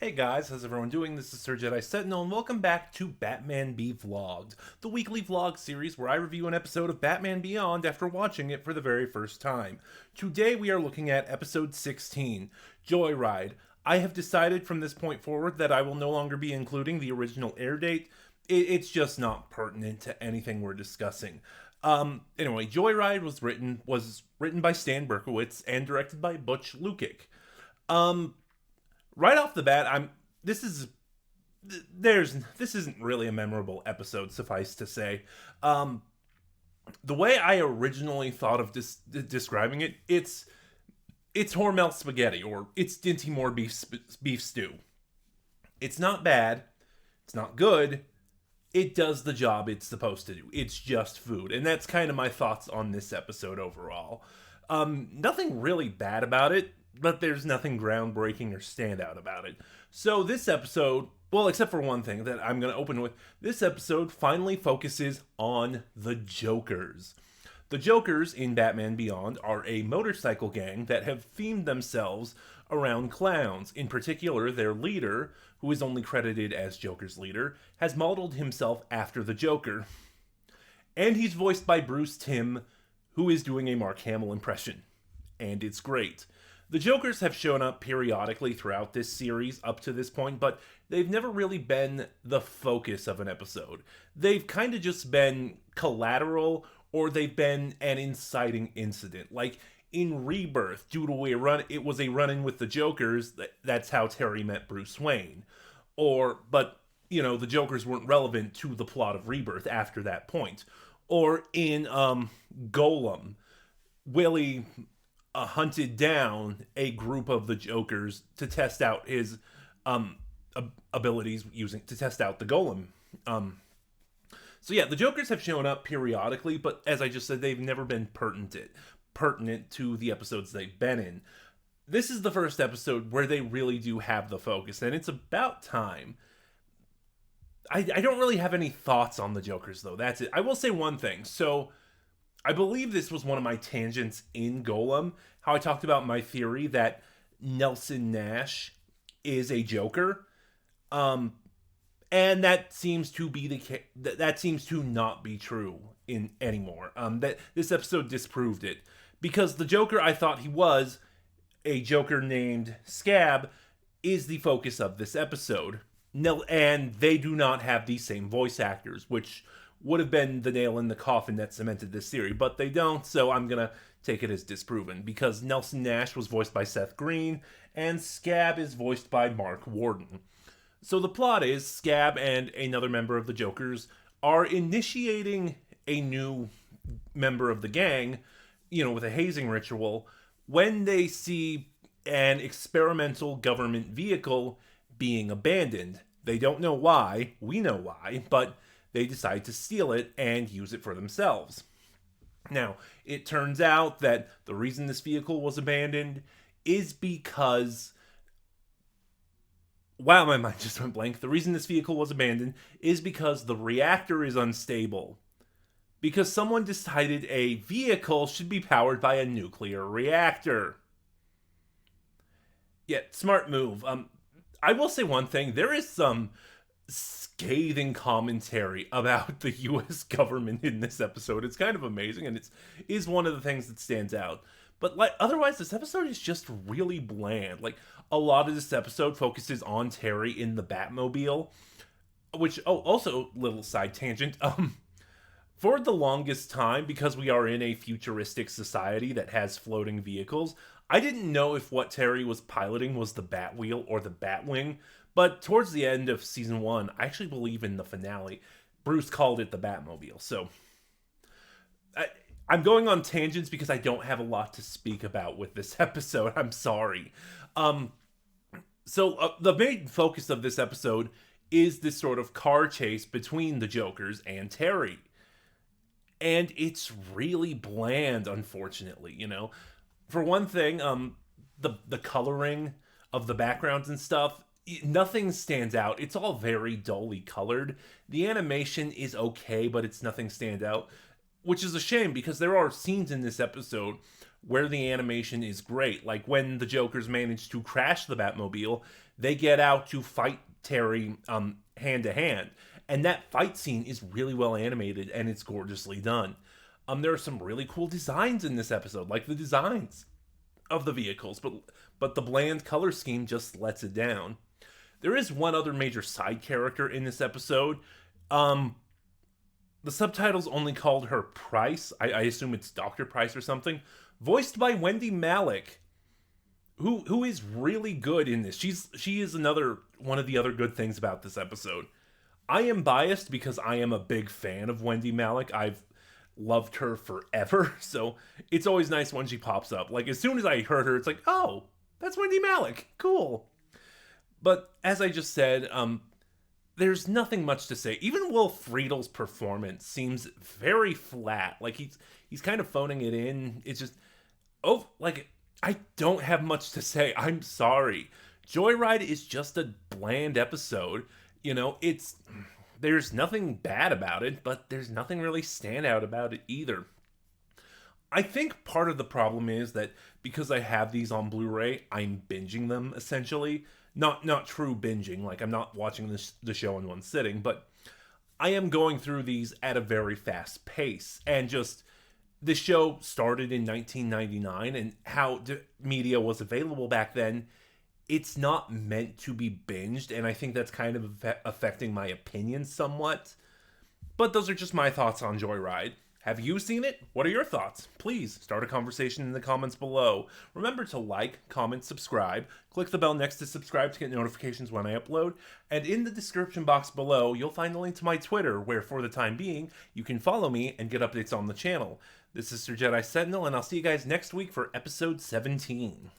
Hey guys, how's everyone doing? This is Sir Jedi Sentinel, and welcome back to Batman Be Vlogged, the weekly vlog series where I review an episode of Batman Beyond after watching it for the very first time. Today we are looking at episode 16, Joyride. I have decided from this point forward that I will no longer be including the original air date. It's just not pertinent to anything we're discussing. Anyway, Joyride was written by Stan Berkowitz and directed by Butch Lukic. Um, right off the bat, this is this isn't really a memorable episode, suffice to say. Um, the way I originally thought of describing it, it's Hormel spaghetti or it's Dinty Moore beef stew. It's not bad, it's not good. It does the job it's supposed to do. It's just food, and that's kind of my thoughts on this episode overall. Nothing really bad about it, but there's nothing groundbreaking or standout about it. So this episode, well, except for one thing that I'm going to open with, this episode finally focuses on the Jokers. The Jokers in Batman Beyond are a motorcycle gang that have themed themselves around clowns. In particular, their leader, who is only credited as Joker's leader, has modeled himself after the Joker. And he's voiced by Bruce Timm, who is doing a Mark Hamill impression. And it's great. The Jokers have shown up periodically throughout this series up to this point, but they've never really been the focus of an episode. They've kind of just been collateral, or they've been an inciting incident. Like in Rebirth, due to it was a run-in with the Jokers. That's how Terry met Bruce Wayne. But the Jokers weren't relevant to the plot of Rebirth after that point. Or in Golem, Willie hunted down a group of the Jokers to test out his abilities to test out the Golem. So yeah, the Jokers have shown up periodically, but as I just said, they've never been pertinent to the episodes they've been in. This is the first episode where they really do have the focus, and it's about time. I don't really have any thoughts on the Jokers, though. That's it. I will say one thing. So I believe this was one of my tangents in Golem, how I talked about my theory that Nelson Nash is a Joker. And that seems to be that seems to not be true in anymore. That this episode disproved it, because the Joker I thought he was, a Joker named Scab, is the focus of this episode. No, and they do not have the same voice actors, which would have been the nail in the coffin that cemented this theory, but they don't, so I'm gonna take it as disproven, because Nelson Nash was voiced by Seth Green, and Scab is voiced by Mark Warden. So the plot is Scab and another member of the Jokers are initiating a new member of the gang, with a hazing ritual, when they see an experimental government vehicle being abandoned. They don't know why, we know why, but they decide to steal it and use it for themselves. Now, it turns out that the reason this vehicle was abandoned is because... Wow, my mind just went blank. The reason this vehicle was abandoned is because the reactor is unstable. Because someone decided a vehicle should be powered by a nuclear reactor. Yeah, smart move. I will say one thing. There is some scathing commentary about the U.S. government in this episode. It's kind of amazing, and is one of the things that stands out. But otherwise, this episode is just really bland. Like, a lot of this episode focuses on Terry in the Batmobile, which, also, little side tangent, for the longest time, because we are in a futuristic society that has floating vehicles, I didn't know if what Terry was piloting was the Batwheel or the Batwing, but towards the end of season 1, I actually believe in the finale, Bruce called it the Batmobile. So I'm going on tangents because I don't have a lot to speak about with this episode. I'm sorry. So the main focus of this episode is this sort of car chase between the Jokers and Terry. And it's really bland, unfortunately, For one thing, the coloring of the backgrounds and stuff, nothing stands out. It's all very dully colored. The animation is okay, but it's nothing stands out, which is a shame, because there are scenes in this episode where the animation is great. Like when the Jokers manage to crash the Batmobile, they get out to fight Terry hand to hand. And that fight scene is really well animated and it's gorgeously done. There are some really cool designs in this episode, like the designs of the vehicles, but the bland color scheme just lets it down. There is one other major side character in this episode. The subtitles only called her Price. I assume it's Dr. Price or something. Voiced by Wendy Malick, who is really good in this. She is another one of the other good things about this episode. I am biased because I am a big fan of Wendy Malick. I've loved her forever, so it's always nice when she pops up. Like, as soon as I heard her, it's like, oh, that's Wendy Malick. Cool. But as I just said, there's nothing much to say. Even Will Friedel's performance seems very flat. Like, he's kind of phoning it in. It's just, I don't have much to say. I'm sorry. Joyride is just a bland episode. There's nothing bad about it, but there's nothing really standout about it either. I think part of the problem is that because I have these on Blu-ray, I'm binging them essentially. Not true binging, like I'm not watching the show in one sitting, but I am going through these at a very fast pace. And just, the show started in 1999, and how media was available back then, it's not meant to be binged, and I think that's kind of affecting my opinion somewhat. But those are just my thoughts on Joyride. Have you seen it? What are your thoughts? Please start a conversation in the comments below. Remember to like, comment, subscribe. Click the bell next to subscribe to get notifications when I upload. And in the description box below, you'll find a link to my Twitter, where for the time being, you can follow me and get updates on the channel. This is Sir Jedi Sentinel, and I'll see you guys next week for episode 17.